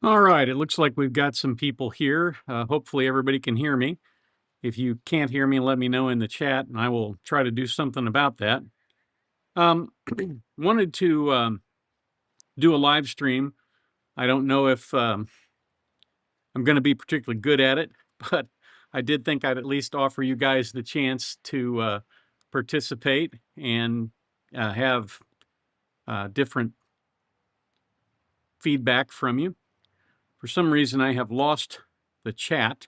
All right, it looks like we've got some people here. Hopefully, everybody can hear me. If you can't hear me, let me know in the chat, and I will try to do something about that. Um, wanted to do a live stream. I don't know if I'm going to be particularly good at it, but I did think I'd at least offer you guys the chance to participate and have different feedback from you. For some reason, I have lost the chat.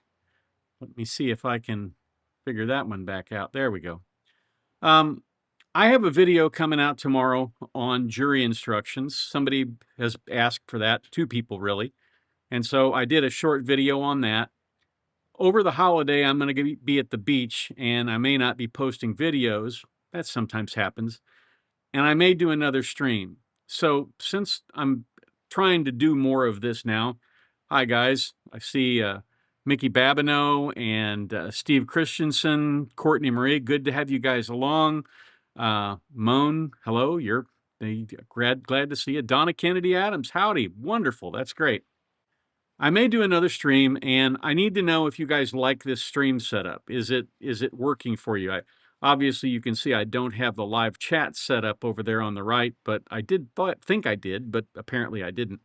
Let me see if I can figure that one back out. There we go. Um, I have a video coming out tomorrow on jury instructions. Somebody has asked for that, two people really. And so I did a short video on that. Over the holiday, I'm going to be at the beach and I may not be posting videos. That sometimes happens. And I may do another stream. So since I'm trying to do more of this now, hi guys, I see Mickey Babineau and Steve Christensen, Courtney Marie. Good to have you guys along. Moan, hello. Glad to see you. Donna Kennedy Adams, howdy. Wonderful. That's great. I may do another stream, and I need to know if you guys like this stream setup. Is it working for you? Obviously, you can see I don't have the live chat set up over there on the right, but I think I did, but apparently I didn't.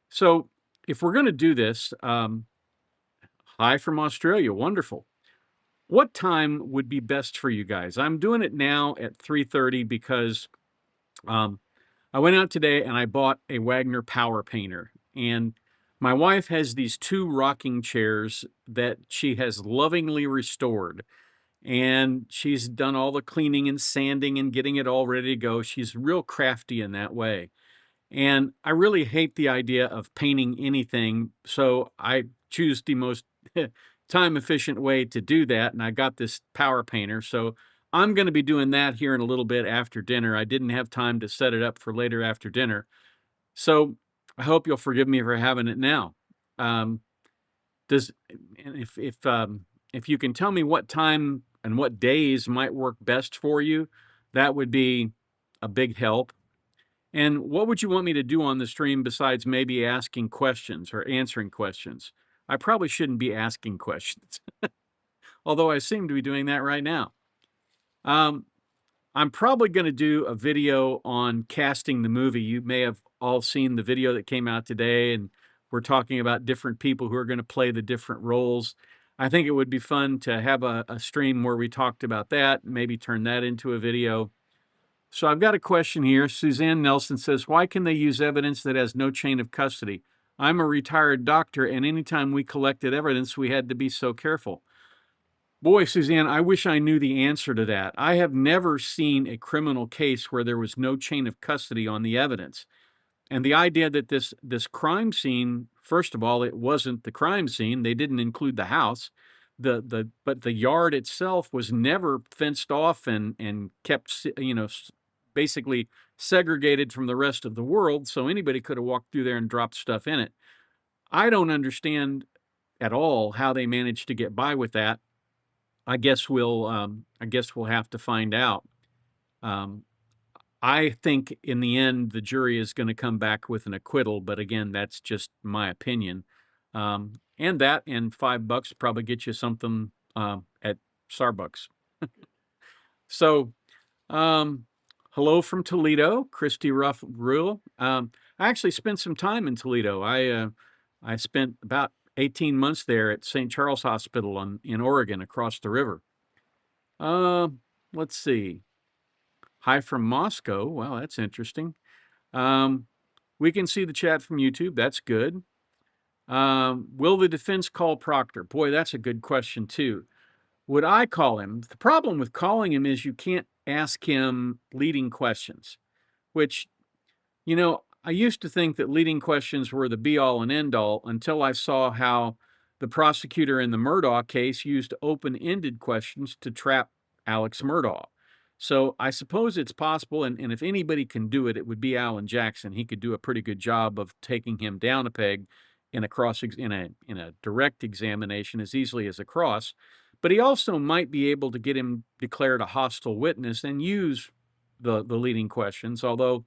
So if we're going to do this, hi from Australia, wonderful. What time would be best for you guys? I'm doing it now at 3:30 because um, I went out today and I bought a Wagner Power Painter, and my wife has these two rocking chairs that she has lovingly restored, and she's done all the cleaning and sanding and getting it all ready to go. She's real crafty in that way. And I really hate the idea of painting anything, so I choose the most time efficient way to do that. And I got this power painter. So I'm going to be doing that here in a little bit after dinner. I didn't have time to set it up for later after dinner. So I hope you'll forgive me for having it now. Um, does if you can tell me what time and what days might work best for you, that would be a big help. And what would you want me to do on the stream besides maybe asking questions or answering questions? I probably shouldn't be asking questions, although I seem to be doing that right now. Um, I'm probably going to do a video on casting the movie. You may have all seen the video that came out today, and we're talking about different people who are going to play the different roles. I think it would be fun to have a stream where we talked about that, maybe turn that into a video. So I've got a question here. Suzanne Nelson says, why can they use evidence that has no chain of custody? I'm a retired doctor, and anytime we collected evidence, we had to be so careful. Boy, Suzanne, I wish I knew the answer to that. I have never seen a criminal case where there was no chain of custody on the evidence. And the idea that this crime scene, first of all, it wasn't the crime scene. They didn't include the house. But the yard itself was never fenced off and kept, basically segregated from the rest of the world, so anybody could have walked through there and dropped stuff in it. I don't understand at all how they managed to get by with that. I guess we'll have to find out. Um, I think in the end the jury is going to come back with an acquittal, but again, that's just my opinion. And that and $5 probably get you something at Starbucks. So, um, hello from Toledo, Christy Ruff Rule. I actually spent some time in Toledo. I spent about 18 months there at St. Charles Hospital in Oregon, across the river. Uh, let's see. Hi from Moscow. Wow, that's interesting. Um, we can see the chat from YouTube. That's good. Will the defense call Proctor? Boy, that's a good question too. Would I call him? The problem with calling him is you can't ask him leading questions, which, I used to think that leading questions were the be all and end all until I saw how the prosecutor in the Murdaugh case used open ended questions to trap Alex Murdaugh. So I suppose it's possible, and if anybody can do it, it would be Alan Jackson. He could do a pretty good job of taking him down a peg in a direct examination as easily as a cross. But he also might be able to get him declared a hostile witness and use the leading questions, although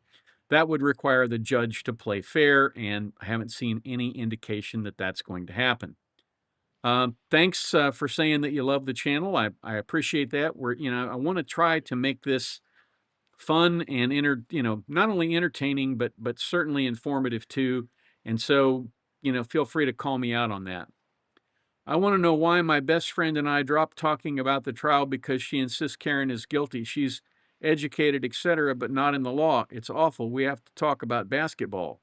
that would require the judge to play fair, and I haven't seen any indication that that's going to happen. Thanks for saying that you love the channel. I appreciate that. I want to try to make this fun and not only entertaining, but certainly informative too. And so, feel free to call me out on that. I want to know why my best friend and I dropped talking about the trial because she insists Karen is guilty. She's educated, etc., but not in the law. It's awful. We have to talk about basketball.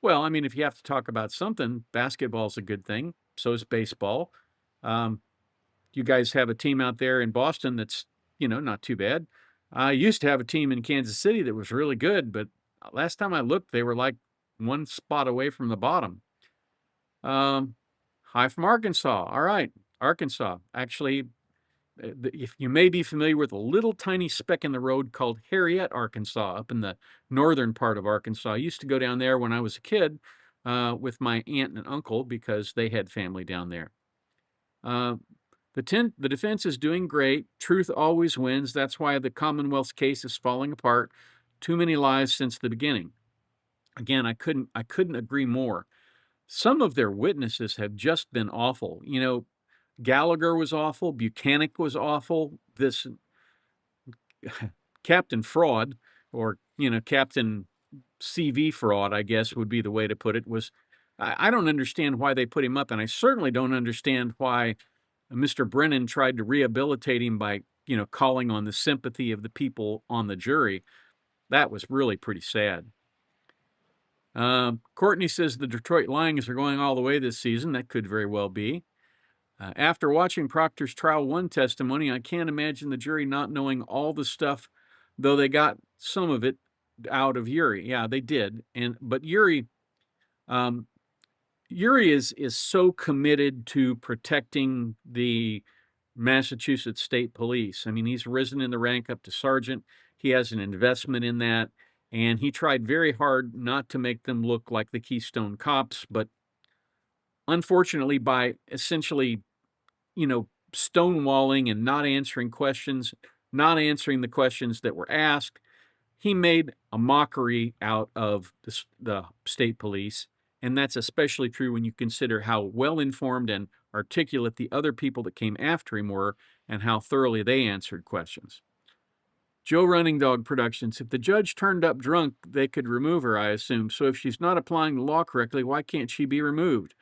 Well, I mean, if you have to talk about something, basketball's a good thing. So is baseball. Um, you guys have a team out there in Boston that's, not too bad. I used to have a team in Kansas City that was really good, but last time I looked, they were like one spot away from the bottom. Hi from Arkansas. All right, Arkansas. Actually, if you may be familiar with a little tiny speck in the road called Harriet, Arkansas, up in the northern part of Arkansas. I used to go down there when I was a kid with my aunt and uncle because they had family down there. The defense is doing great. Truth always wins. That's why the Commonwealth's case is falling apart. Too many lies since the beginning. Again, I couldn't agree more. Some of their witnesses have just been awful. Gallagher was awful. Buchanan was awful. This Captain Fraud, or Captain CV Fraud, I guess would be the way to put it, was I don't understand why they put him up, and I certainly don't understand why Mr. Brennan tried to rehabilitate him by, calling on the sympathy of the people on the jury. That was really pretty sad. Courtney says the Detroit Lions are going all the way this season. That could very well be. After watching Proctor's trial 1 testimony, I can't imagine the jury not knowing all the stuff, though they got some of it out of Uri. Yeah, they did. But Uri is so committed to protecting the Massachusetts State Police. I mean, he's risen in the rank up to sergeant. He has an investment in that, and he tried very hard not to make them look like the Keystone Cops, but unfortunately, by essentially, stonewalling and not answering questions, not answering the questions that were asked, he made a mockery out of the state police. And that's especially true when you consider how well-informed and articulate the other people that came after him were and how thoroughly they answered questions. Joe Running Dog Productions. If the judge turned up drunk, they could remove her, I assume. So if she's not applying the law correctly, why can't she be removed?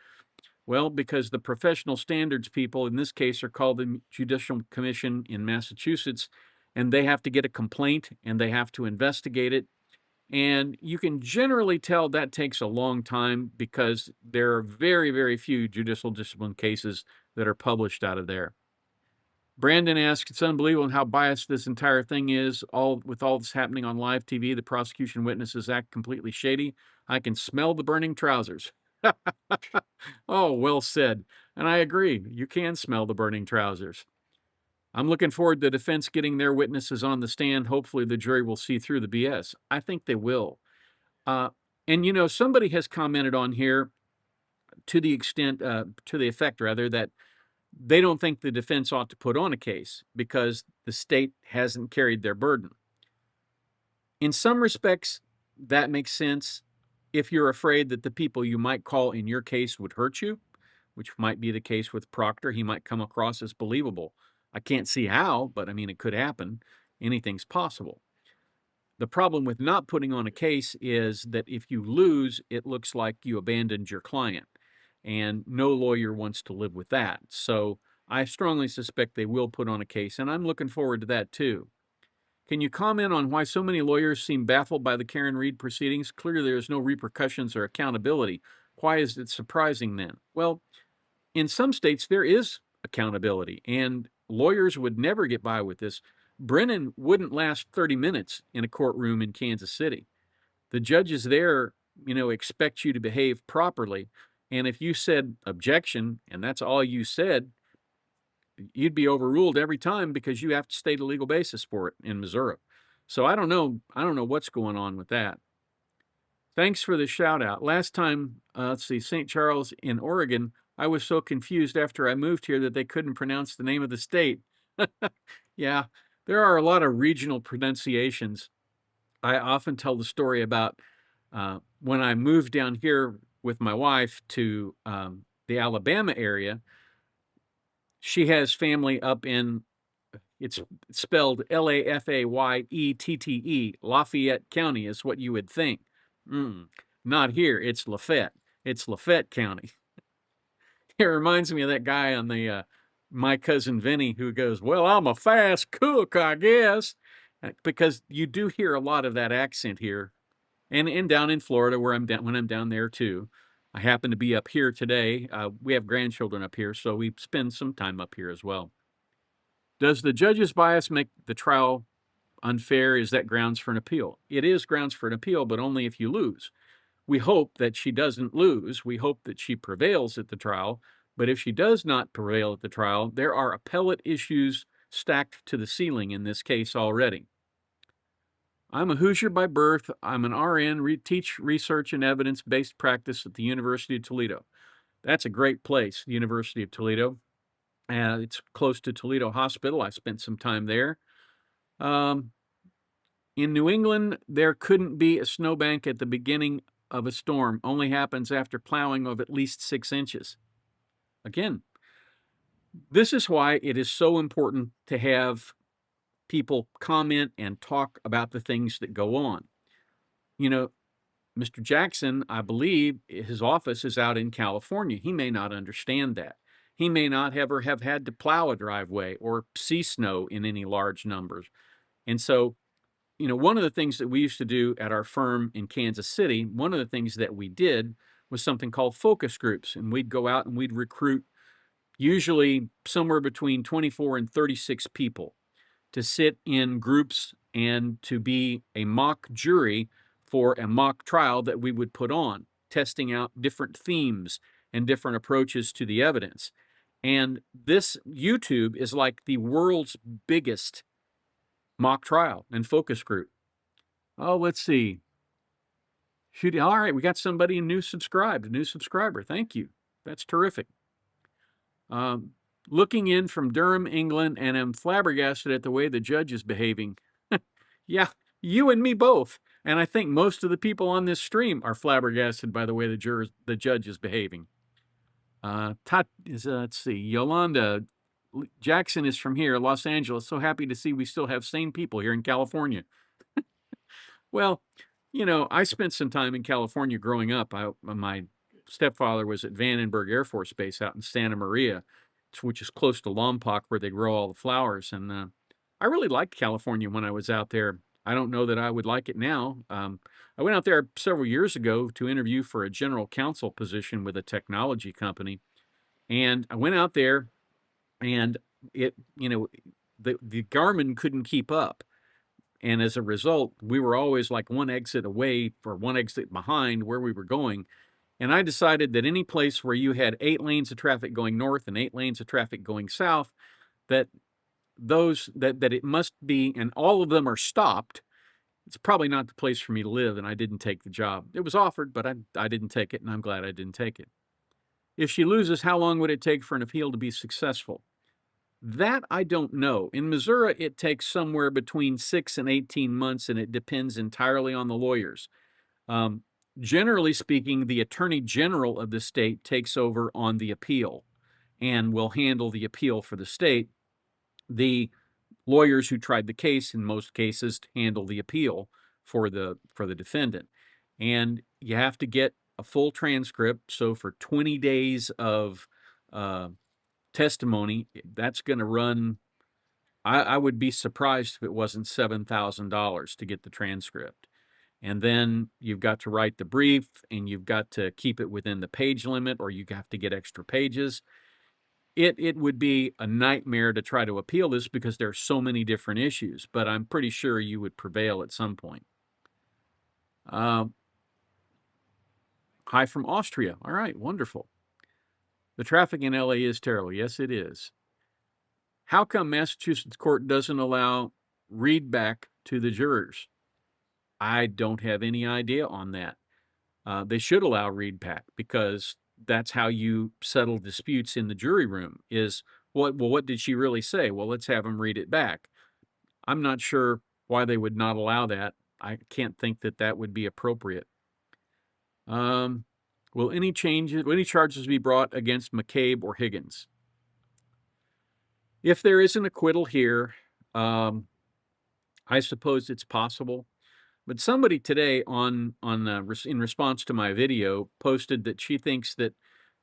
Well, because the professional standards people, in this case, are called the Judicial Commission in Massachusetts, and they have to get a complaint and they have to investigate it. And you can generally tell that takes a long time because there are very, very few judicial discipline cases that are published out of there. Brandon asks, it's unbelievable how biased this entire thing is. With all this happening on live TV, the prosecution witnesses act completely shady. I can smell the burning trousers. Oh, well said. And I agree. You can smell the burning trousers. I'm looking forward to the defense getting their witnesses on the stand. Hopefully the jury will see through the BS. I think they will. And somebody has commented on here to the effect rather, that they don't think the defense ought to put on a case because the state hasn't carried their burden. In some respects, that makes sense if you're afraid that the people you might call in your case would hurt you, which might be the case with Proctor. He might come across as believable. I can't see how, but I mean, it could happen. Anything's possible. The problem with not putting on a case is that if you lose, it looks like you abandoned your client, and no lawyer wants to live with that. So I strongly suspect they will put on a case, and I'm looking forward to that too. Can you comment on why so many lawyers seem baffled by the Karen Read proceedings? Clearly, there is no repercussions or accountability. Why is it surprising then? Well, in some states, there is accountability, and lawyers would never get by with this. Brennan wouldn't last 30 minutes in a courtroom in Kansas City. The judges there, expect you to behave properly. And if you said objection, and that's all you said, you'd be overruled every time because you have to state a legal basis for it in Missouri. So I don't know what's going on with that. Thanks for the shout out. Last time, let's see, St. Charles in Oregon, I was so confused after I moved here that they couldn't pronounce the name of the state. Yeah, there are a lot of regional pronunciations. I often tell the story about when I moved down here with my wife to the Alabama area. She has family up in, it's spelled Lafayette, Lafayette County is what you would think. Not here. It's Lafayette. It's Lafayette County. It reminds me of that guy on the My Cousin Vinny who goes, "Well, I'm a fast cook, I guess," because you do hear a lot of that accent here, and down in Florida where I'm down when I'm down there too. I happen to be up here today. We have grandchildren up here, so we spend some time up here as well. Does the judge's bias make the trial unfair? Is that grounds for an appeal? It is grounds for an appeal, but only if you lose. We hope that she doesn't lose. We hope that she prevails at the trial. But if she does not prevail at the trial, there are appellate issues stacked to the ceiling in this case already. I'm a Hoosier by birth. I'm an RN, teach research and evidence-based practice at the University of Toledo. That's a great place, the University of Toledo. It's close to Toledo Hospital. I spent some time there. In New England, there couldn't be a snowbank at the beginning of a storm. Only happens after plowing of at least 6 inches. Again, this is why it is so important to have people comment and talk about the things that go on. You know, Mr. Jackson, I believe his office is out in California. He may not understand that. He may not ever have had to plow a driveway or see snow in any large numbers. And so, one of the things that we used to do at our firm in Kansas City, one of the things that we did was something called focus groups. And we'd go out and we'd recruit usually somewhere between 24 and 36 people to sit in groups and to be a mock jury for a mock trial that we would put on, testing out different themes and different approaches to the evidence. And this YouTube is like the world's biggest mock trial and focus group. Oh, let's see. All right, we got somebody new subscribed, a new subscriber. Thank you. That's terrific. Looking in from Durham, England, and am flabbergasted at the way the judge is behaving. Yeah, you and me both. And I think most of the people on this stream are flabbergasted by the way the judge is behaving. Let's see, Yolanda Jackson is from here, Los Angeles. So happy to see we still have sane people here in California. Well, I spent some time in California growing up. My stepfather was at Vandenberg Air Force Base out in Santa Maria, which is close to Lompoc, where they grow all the flowers. And I really liked California when I was out there. I don't know that I would like it now. I went out there several years ago to interview for a general counsel position with a technology company. And I went out there and the Garmin couldn't keep up. And as a result, we were always like one exit away or one exit behind where we were going. And I decided that any place where you had 8 lanes of traffic going north and 8 lanes of traffic going south, that it must be, and all of them are stopped, it's probably not the place for me to live, and I didn't take the job. It was offered, but I didn't take it, and I'm glad I didn't take it. If she loses, how long would it take for an appeal to be successful? That I don't know. In Missouri, it takes somewhere between 6 and 18 months, and it depends entirely on the lawyers. Generally speaking, the Attorney General of the state takes over on the appeal and will handle the appeal for the state. The lawyers who tried the case, in most cases, handle the appeal for the defendant. And you have to get a full transcript. So for 20 days of testimony, that's going to run, I would be surprised if it wasn't $7,000 to get the transcript. And then you've got to write the brief, and you've got to keep it within the page limit, or you have to get extra pages. It would be a nightmare to try to appeal this because there are so many different issues, but I'm pretty sure you would prevail at some point. Hi from Austria. All right, wonderful. The traffic in LA is terrible. Yes, it is. How come Massachusetts court doesn't allow readback to the jurors? I don't have any idea on that. They should allow readback because that's how you settle disputes in the jury room is, what did she really say? Well, let's have them read it back. I'm not sure why they would not allow that. I can't think that that would be appropriate. Um, will any charges be brought against McCabe or Higgins? If there is an acquittal here, um, I suppose it's possible. But somebody today in response to my video posted that she thinks that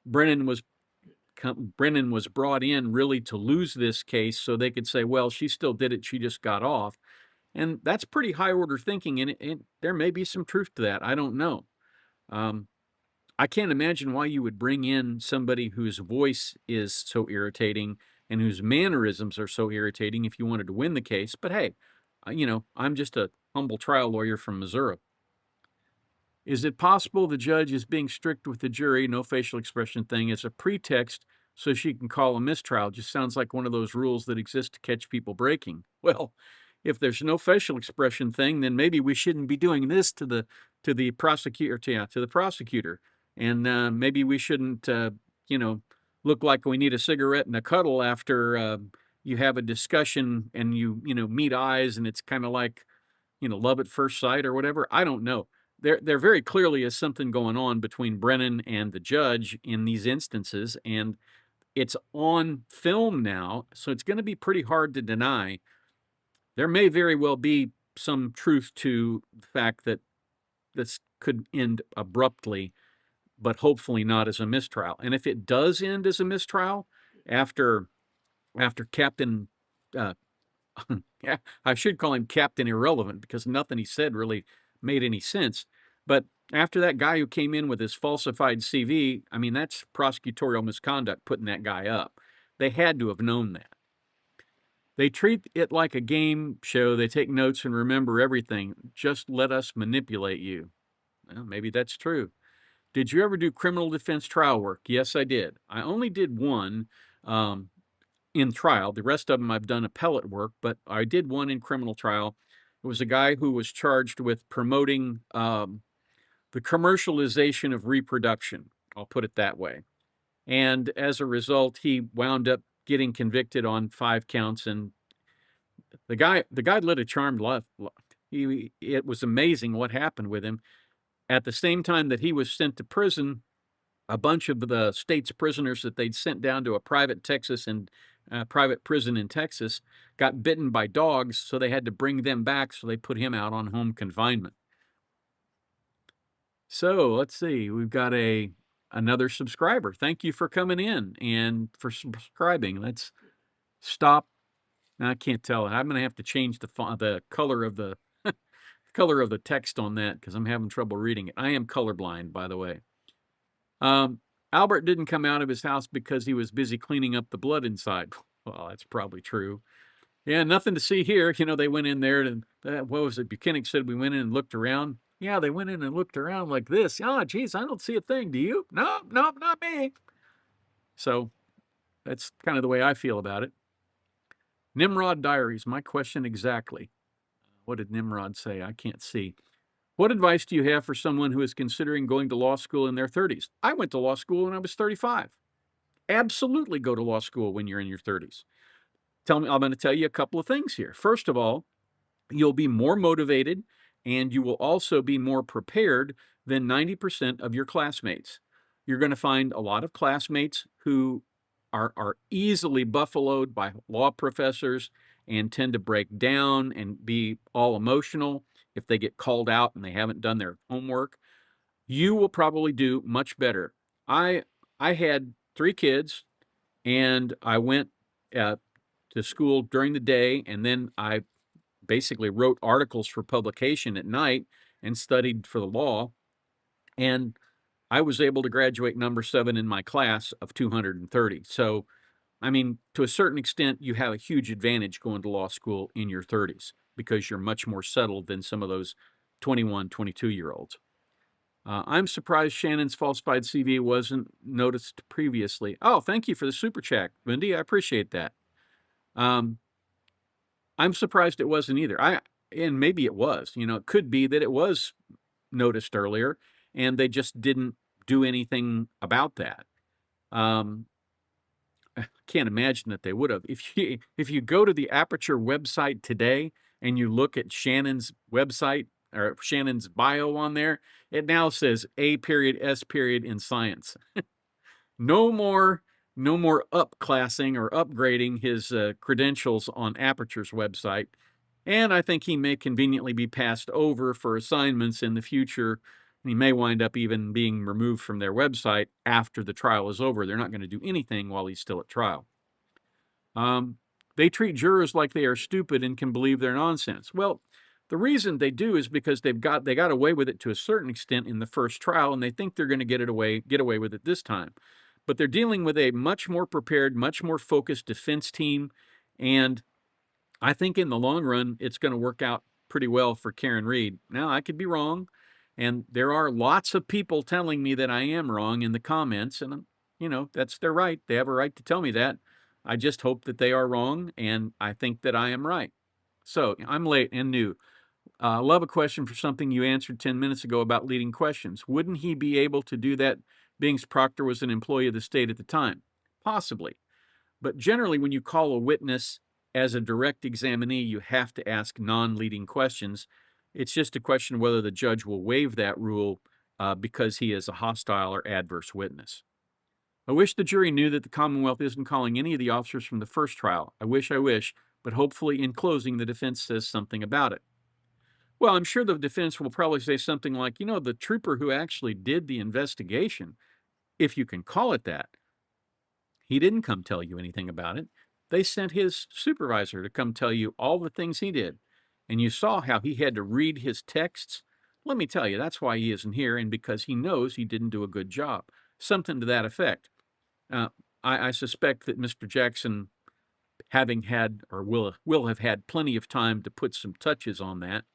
Brennan was Brennan was brought in really to lose this case so they could say, well, she still did it, she just got off. And that's pretty high order thinking, and there may be some truth to that. I don't know. Um, I can't imagine why you would bring in somebody whose voice is so irritating and whose mannerisms are so irritating if you wanted to win the case. But hey, I'm just a humble trial lawyer from Missouri. Is it possible the judge is being strict with the jury, no facial expression thing, as a pretext so she can call a mistrial? Just sounds like one of those rules that exist to catch people breaking. Well, if there's no facial expression thing, then maybe we shouldn't be doing this to the prosecutor, to the prosecutor, and maybe we shouldn't, look like we need a cigarette and a cuddle after you have a discussion and you meet eyes, and it's kind of like love at first sight or whatever. I don't know. There very clearly is something going on between Brennan and the judge in these instances, and it's on film now, so it's going to be pretty hard to deny. There may very well be some truth to the fact that this could end abruptly, but hopefully not as a mistrial. And if it does end as a mistrial after Captain uh, yeah, I should call him Captain Irrelevant because nothing he said really made any sense. But after that guy who came in with his falsified CV, I mean, that's prosecutorial misconduct putting that guy up. They had to have known that. They treat it like a game show. They take notes and remember everything. Just let us manipulate you. Well, maybe that's true. Did you ever do criminal defense trial work? Yes, I did. I only did one. In trial. The rest of them I've done appellate work, but I did one in criminal trial. It was a guy who was charged with promoting the commercialization of reproduction. I'll put it that way. And as a result, he wound up getting convicted on 5 counts. And the guy led a charmed life. It was amazing what happened with him. At the same time that he was sent to prison, a bunch of the state's prisoners that they'd sent down to a private private prison in Texas got bitten by dogs, so they had to bring them back, so they put him out on home confinement. So let's see, we've got another subscriber. Thank you for coming in and for subscribing. Let's stop. I can't tell. I'm going to have to change the color of the color of the text on that because I'm having trouble reading it. I am colorblind, by the way. Albert didn't come out of his house because he was busy cleaning up the blood inside. Well, that's probably true. Yeah, nothing to see here. They went in there and what was it? Buchanan said we went in and looked around. Yeah, they went in and looked around like this. Oh, geez, I don't see a thing. Do you? No, not me. So that's kind of the way I feel about it. Nimrod Diaries, my question exactly. What did Nimrod say? I can't see. What advice do you have for someone who is considering going to law school in their 30s? I went to law school when I was 35. Absolutely go to law school when you're in your 30s. I'm going to tell you a couple of things here. First of all, you'll be more motivated and you will also be more prepared than 90% of your classmates. You're going to find a lot of classmates who are easily buffaloed by law professors and tend to break down and be all emotional if they get called out and they haven't done their homework. You will probably do much better. I had 3 kids and I went to school during the day, and then I basically wrote articles for publication at night and studied for the law. And I was able to graduate number 7 in my class of 230. So, I mean, to a certain extent, you have a huge advantage going to law school in your 30s because you're much more settled than some of those 21, 22-year-olds. I'm surprised Shannon's falsified CV wasn't noticed previously. Oh, thank you for the super chat, Wendy. I appreciate that. I'm surprised it wasn't either. And maybe it was. It could be that it was noticed earlier, and they just didn't do anything about that. I can't imagine that they would have. If you go to the Aperture website today and you look at Shannon's website, or Shannon's bio on there, it now says A period S period in science. No more, no more upclassing or upgrading his credentials on Aperture's website. And I think he may conveniently be passed over for assignments in the future. He may wind up even being removed from their website after the trial is over. They're not going to do anything while he's still at trial. They treat jurors like they are stupid and can believe their nonsense. Well, the reason they do is because they got away with it to a certain extent in the first trial, and they think they're going to get away with it this time. But they're dealing with a much more prepared, much more focused defense team, and I think in the long run, it's going to work out pretty well for Karen Reed. Now, I could be wrong, and there are lots of people telling me that I am wrong in the comments, and that's their right. They have a right to tell me that. I just hope that they are wrong, and I think that I am right. So I'm late and new. Love a question for something you answered 10 minutes ago about leading questions. Wouldn't he be able to do that being Proctor was an employee of the state at the time? Possibly. But generally, when you call a witness as a direct examinee, you have to ask non-leading questions. It's just a question of whether the judge will waive that rule because he is a hostile or adverse witness. I wish the jury knew that the Commonwealth isn't calling any of the officers from the first trial. I wish, but hopefully in closing, the defense says something about it. Well, I'm sure the defense will probably say something like, the trooper who actually did the investigation, if you can call it that, he didn't come tell you anything about it. They sent his supervisor to come tell you all the things he did. And you saw how he had to read his texts. Let me tell you, that's why he isn't here, and because he knows he didn't do a good job. Something to that effect. I suspect that Mr. Jackson, having had or will have had plenty of time to put some touches on that,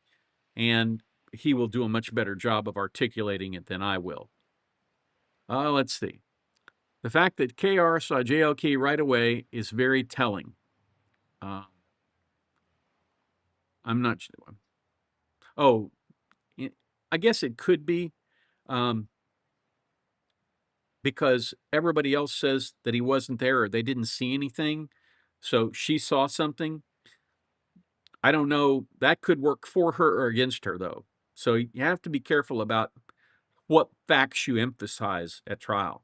and he will do a much better job of articulating it than I will. Let's see. The fact that KR saw JLK right away is very telling. I'm not sure. Oh, I guess it could be because everybody else says that he wasn't there or they didn't see anything. So she saw something. I don't know. That could work for her or against her, though. So you have to be careful about what facts you emphasize at trial.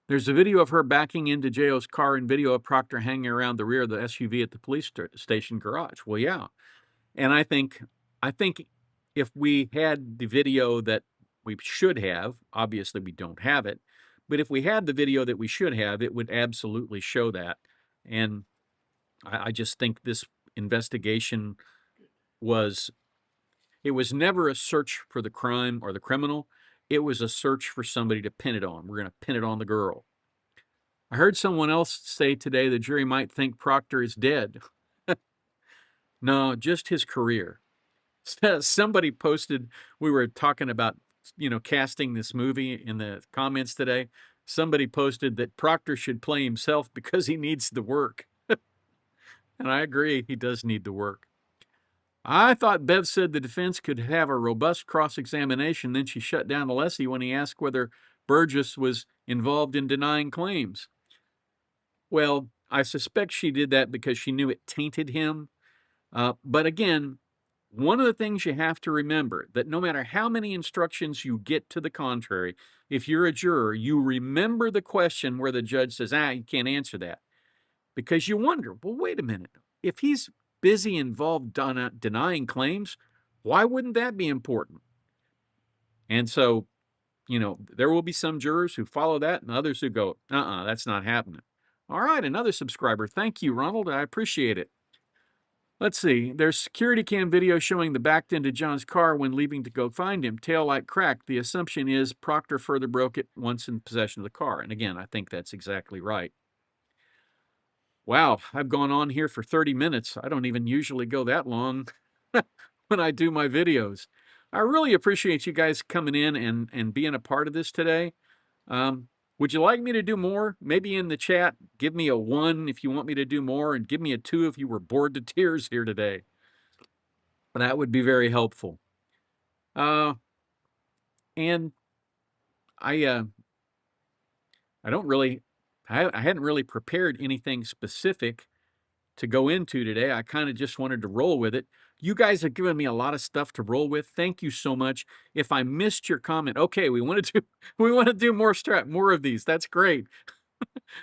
There's a video of her backing into J.O.'s car and video of Proctor hanging around the rear of the SUV at the police station garage. Well, yeah. And I think if we had the video that we should have, obviously we don't have it, but if we had the video that we should have, it would absolutely show that. And I just think this investigation was never a search for the crime or the criminal. It was a search for somebody to pin it on. We're going to pin it on the girl. I heard someone else say today the jury might think Proctor is dead. No, just his career. Somebody posted, we were talking about, casting this movie in the comments today. Somebody posted that Proctor should play himself because he needs the work. And I agree, he does need the work. I thought Bev said the defense could have a robust cross-examination, then she shut down Alessi when he asked whether Burgess was involved in denying claims. Well, I suspect she did that because she knew it tainted him. But again, one of the things you have to remember, that no matter how many instructions you get to the contrary, if you're a juror, you remember the question where the judge says, you can't answer that. Because you wonder, well, wait a minute. If he's busy involved denying claims, why wouldn't that be important? And so, there will be some jurors who follow that and others who go, that's not happening. All right, another subscriber. Thank you, Ronald. I appreciate it. Let's see. There's security cam video showing the backed into John's car when leaving to go find him. Taillight cracked. The assumption is Proctor further broke it once in possession of the car. And again, I think that's exactly right. Wow, I've gone on here for 30 minutes. I don't even usually go that long when I do my videos. I really appreciate you guys coming in and being a part of this today. Would you like me to do more? Maybe in the chat, give me a 1 if you want me to do more, and give me a 2 if you were bored to tears here today. That would be very helpful. And I hadn't really prepared anything specific to go into today. I kind of just wanted to roll with it. You guys have given me a lot of stuff to roll with. Thank you so much. If I missed your comment, okay, we want to do we want to do more of these. That's great.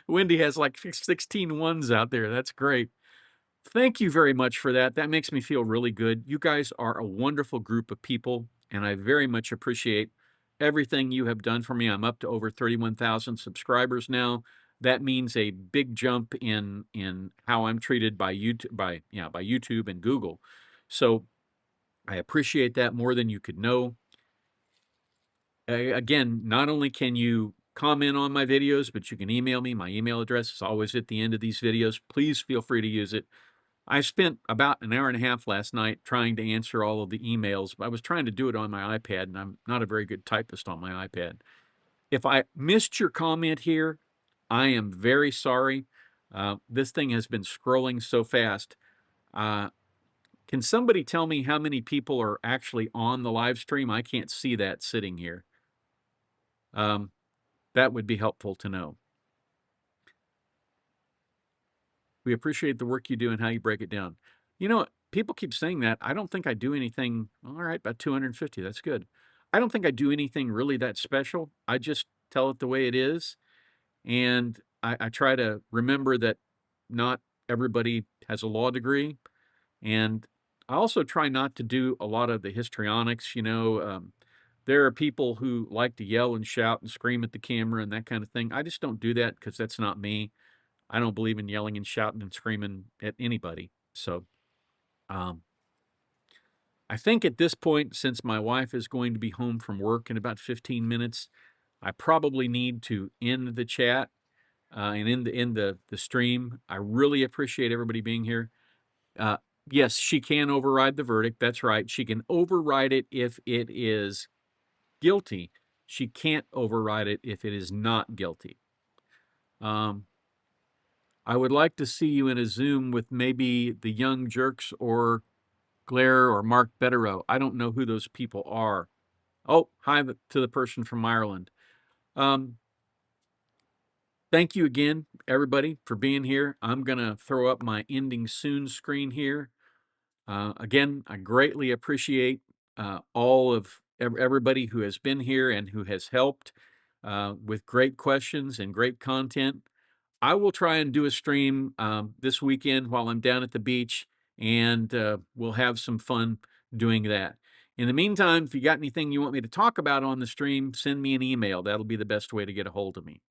Wendy has like 16 ones out there. That's great. Thank you very much for that. That makes me feel really good. You guys are a wonderful group of people, and I very much appreciate everything you have done for me. I'm up to over 31,000 subscribers now. That means a big jump in how I'm treated by YouTube and Google. So I appreciate that more than you could know. Again, not only can you comment on my videos, but you can email me. My email address is always at the end of these videos. Please feel free to use it. I spent about an hour and a half last night trying to answer all of the emails. I was trying to do it on my iPad, and I'm not a very good typist on my iPad. If I missed your comment here, I am very sorry. This thing has been scrolling so fast. Uh, can somebody tell me how many people are actually on the live stream? I can't see that sitting here. That would be helpful to know. We appreciate the work you do and how you break it down. You know, people keep saying that. I don't think I do anything. All right, about 250. That's good. I don't think I do anything really that special. I just tell it the way it is. And I try to remember that not everybody has a law degree. And I also try not to do a lot of the histrionics. There are people who like to yell and shout and scream at the camera and that kind of thing. I just don't do that because that's not me. I don't believe in yelling and shouting and screaming at anybody. So, um, I think at this point, since my wife is going to be home from work in about 15 minutes, I probably need to end the chat and end the stream. I really appreciate everybody being here. Uh, yes, she can override the verdict. That's right. She can override it if it is guilty. She can't override it if it is not guilty. I would like to see you in a Zoom with maybe the Young Jerks or Glare or Mark Betterow. I don't know who those people are. Oh, hi to the person from Ireland. Um, Thank you again, everybody, for being here. I'm going to throw up my ending soon screen here. Again, I greatly appreciate all of everybody who has been here and who has helped with great questions and great content. I will try and do a stream this weekend while I'm down at the beach, and we'll have some fun doing that. In the meantime, if you got anything you want me to talk about on the stream, send me an email. That'll be the best way to get a hold of me.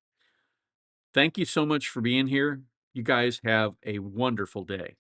Thank you so much for being here. You guys have a wonderful day.